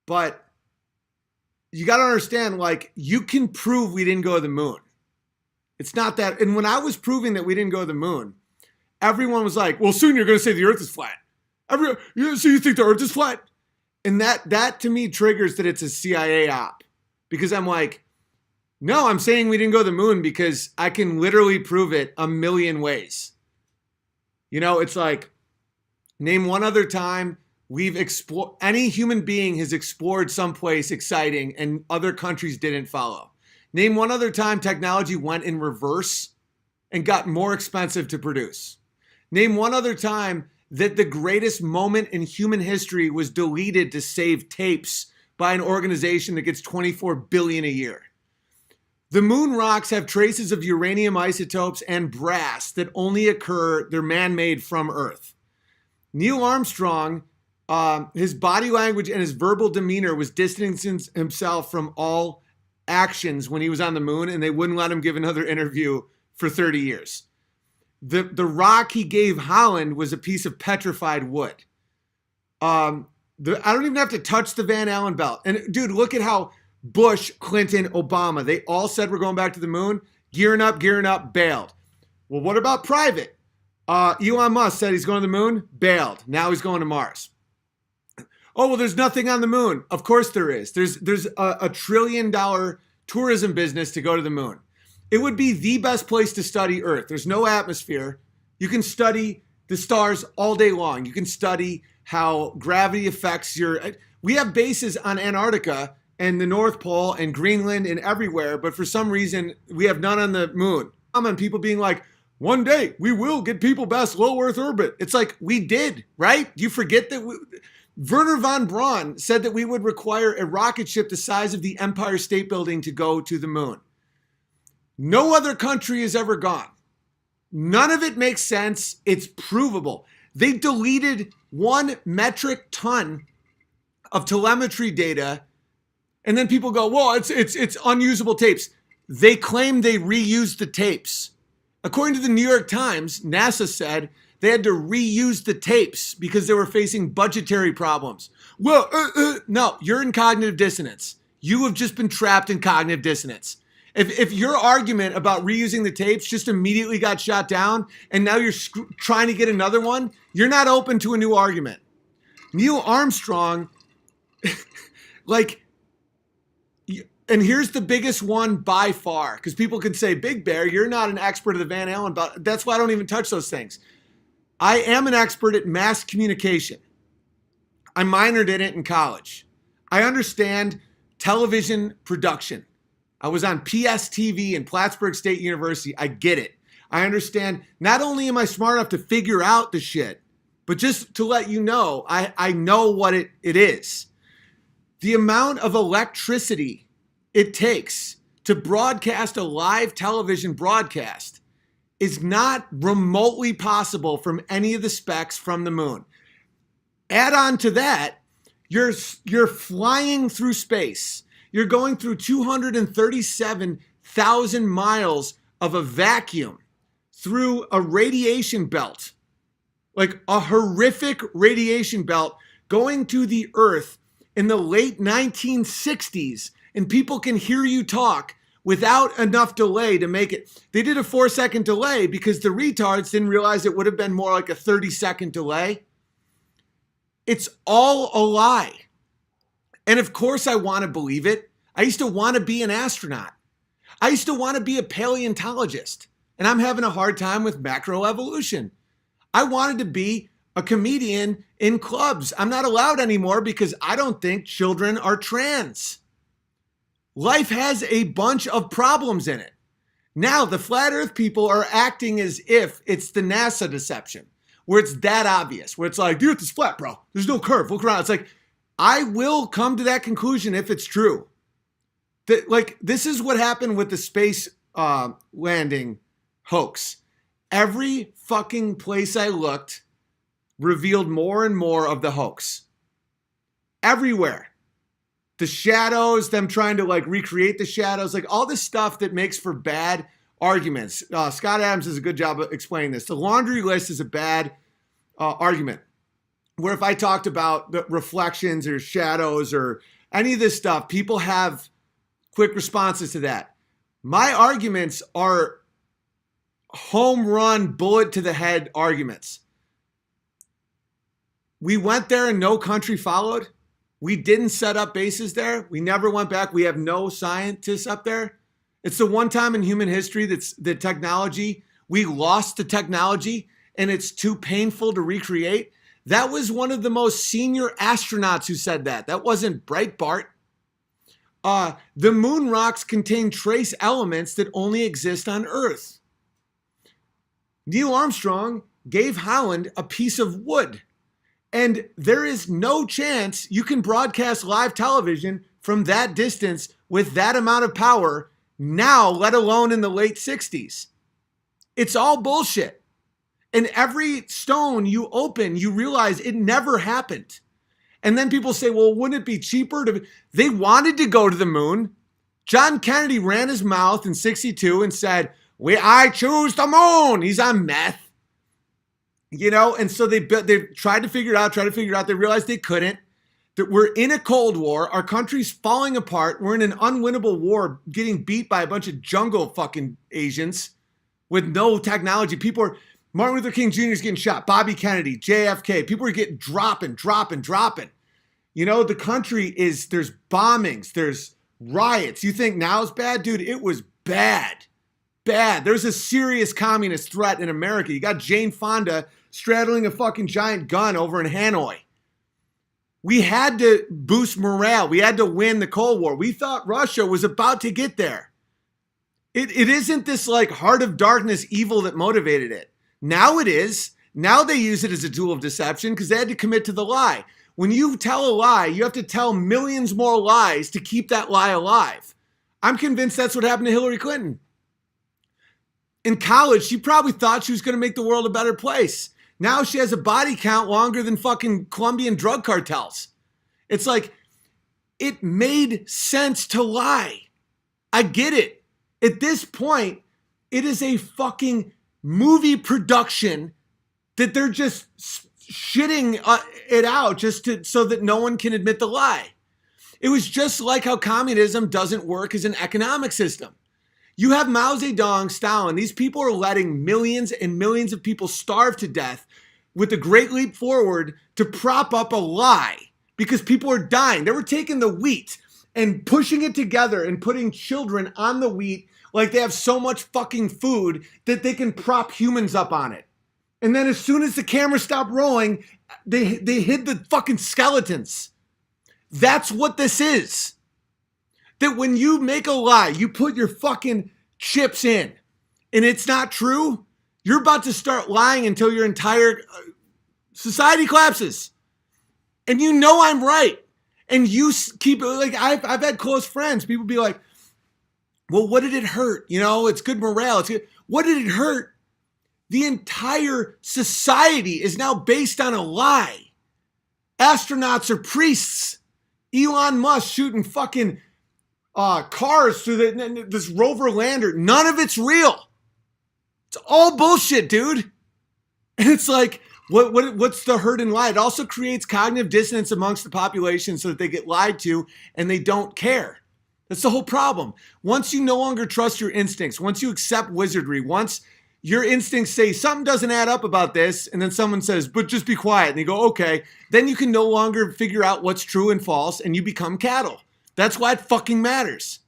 But you got to understand, like, you can prove we didn't go to the moon. It's not that. And when I was proving that we didn't go to the moon, everyone was like, well, soon you're going to say the earth is flat. So you think the earth is flat? And that to me triggers that it's a CIA op. Because I'm like, no, I'm saying we didn't go to the moon because I can literally prove it a million ways. You know, it's like, name one other time we've explored, any human being has explored someplace exciting and other countries didn't follow. Name one other time technology went in reverse and got more expensive to produce. Name one other time that the greatest moment in human history was deleted to save tapes by an organization that gets $24 billion a year. The moon rocks have traces of uranium isotopes and brass that only occur, they're man-made from Earth. Neil Armstrong, his body language and his verbal demeanor was distancing himself from all actions when he was on the moon, and they wouldn't let him give another interview for 30 years. The rock he gave Holland was a piece of petrified wood. I don't even have to touch the Van Allen belt. And dude, look at how Bush, Clinton, Obama, they all said we're going back to the moon. Gearing up, bailed. Well, what about private? Elon Musk said he's going to the moon, bailed. Now he's going to Mars. Oh, well, there's nothing on the moon. Of course there is. There's a $1 trillion tourism business to go to the moon. It would be the best place to study Earth. There's no atmosphere. You can study the stars all day long. You can study how gravity affects your... We have bases on Antarctica and the North Pole and Greenland and everywhere, but for some reason, we have none on the moon. And people being like, one day we will get people past low Earth orbit. It's like, we did, right? You forget that Wernher von Braun said that we would require a rocket ship the size of the Empire State Building to go to the moon. No other country has ever gone. None of it makes sense. It's provable. They deleted 1 metric ton of telemetry data, and then people go, well, it's unusable tapes. They claim they reused the tapes. According to the New York Times, NASA said they had to reuse the tapes because they were facing budgetary problems. Well, no, you're in cognitive dissonance. You have just been trapped in cognitive dissonance. If your argument about reusing the tapes just immediately got shot down and now you're trying to get another one, you're not open to a new argument. Neil Armstrong, like, and here's the biggest one by far, because people can say, Big Bear, you're not an expert of the Van Allen belt. That's why I don't even touch those things. I am an expert at mass communication. I minored in it in college. I understand television production. I was on PSTV in Plattsburgh State University. I get it. I understand. Not only am I smart enough to figure out the shit, but just to let you know, I know what it is. The amount of electricity it takes to broadcast a live television broadcast is not remotely possible from any of the specs from the moon. Add on to that, you're flying through space. You're going through 237,000 miles of a vacuum through a radiation belt, like a horrific radiation belt going to the Earth in the late 1960s, and people can hear you talk without enough delay to make it. They did a 4-second delay because the retards didn't realize it would have been more like a 30-second delay. It's all a lie. And of course I want to believe it. I used to want to be an astronaut. I used to want to be a paleontologist. And I'm having a hard time with macroevolution. I wanted to be a comedian in clubs. I'm not allowed anymore because I don't think children are trans. Life has a bunch of problems in it. Now the flat earth people are acting as if it's the NASA deception, where it's that obvious, where it's like, the earth is flat, bro. There's no curve. Look around. It's like, I will come to that conclusion if it's true. That, like, this is what happened with the space landing hoax. Every fucking place I looked revealed more and more of the hoax. Everywhere. The shadows, them trying to like recreate the shadows, like all this stuff that makes for bad arguments. Scott Adams does a good job of explaining this. The laundry list is a bad argument. Where if I talked about the reflections or shadows or any of this stuff, people have quick responses to that. My arguments are home run, bullet to the head arguments. We went there and no country followed. We didn't set up bases there. We never went back. We have no scientists up there. It's the one time in human history that's the technology, we lost the technology and it's too painful to recreate. That was one of the most senior astronauts who said that. That wasn't Breitbart. The moon rocks contain trace elements that only exist on Earth. Neil Armstrong gave Holland a piece of wood. And there is no chance you can broadcast live television from that distance with that amount of power now, let alone in the late 60s. It's all bullshit. And every stone you open, you realize it never happened. And then people say, well, wouldn't it be cheaper to... They wanted to go to the moon. John Kennedy ran his mouth in 62 and said, I choose the moon. He's on meth. You know, and so they tried to figure it out. They realized they couldn't. That we're in a Cold War. Our country's falling apart. We're in an unwinnable war, getting beat by a bunch of jungle fucking Asians with no technology. Martin Luther King Jr. is getting shot. Bobby Kennedy, JFK. People are getting dropping. You know, the country there's bombings. There's riots. You think now is bad? Dude, it was bad. There's a serious communist threat in America. You got Jane Fonda straddling a fucking giant gun over in Hanoi. We had to boost morale. We had to win the Cold War. We thought Russia was about to get there. It isn't this like heart of darkness evil that motivated it. Now it is. Now they use it as a tool of deception because they had to commit to the lie. When you tell a lie, you have to tell millions more lies to keep that lie alive. I'm convinced that's what happened to Hillary Clinton. In college, she probably thought she was going to make the world a better place. Now she has a body count longer than fucking Colombian drug cartels. It's like, it made sense to lie. I get it. At this point, it is a fucking movie production that they're just shitting it out so that no one can admit the lie. It was just like how communism doesn't work as an economic system. You have Mao Zedong, Stalin. These people are letting millions and millions of people starve to death with a great leap forward to prop up a lie because people are dying. They were taking the wheat and pushing it together and putting children on the wheat like they have so much fucking food that they can prop humans up on it. And then as soon as the camera stopped rolling, they hid the fucking skeletons. That's what this is. That when you make a lie, you put your fucking chips in and it's not true, you're about to start lying until your entire society collapses. And you know I'm right. And you keep, like, I've had close friends. People be like, well, what did it hurt? You know, it's good morale. It's good. What did it hurt? The entire society is now based on a lie. Astronauts are priests. Elon Musk shooting fucking cars through this rover lander. None of it's real. It's all bullshit, dude. And it's like, what's the hurt and lie? It also creates cognitive dissonance amongst the population so that they get lied to and they don't care. That's the whole problem. Once you no longer trust your instincts, once you accept wizardry, once your instincts say something doesn't add up about this, and then someone says, but just be quiet, and you go, okay, then you can no longer figure out what's true and false, and you become cattle. That's why it fucking matters.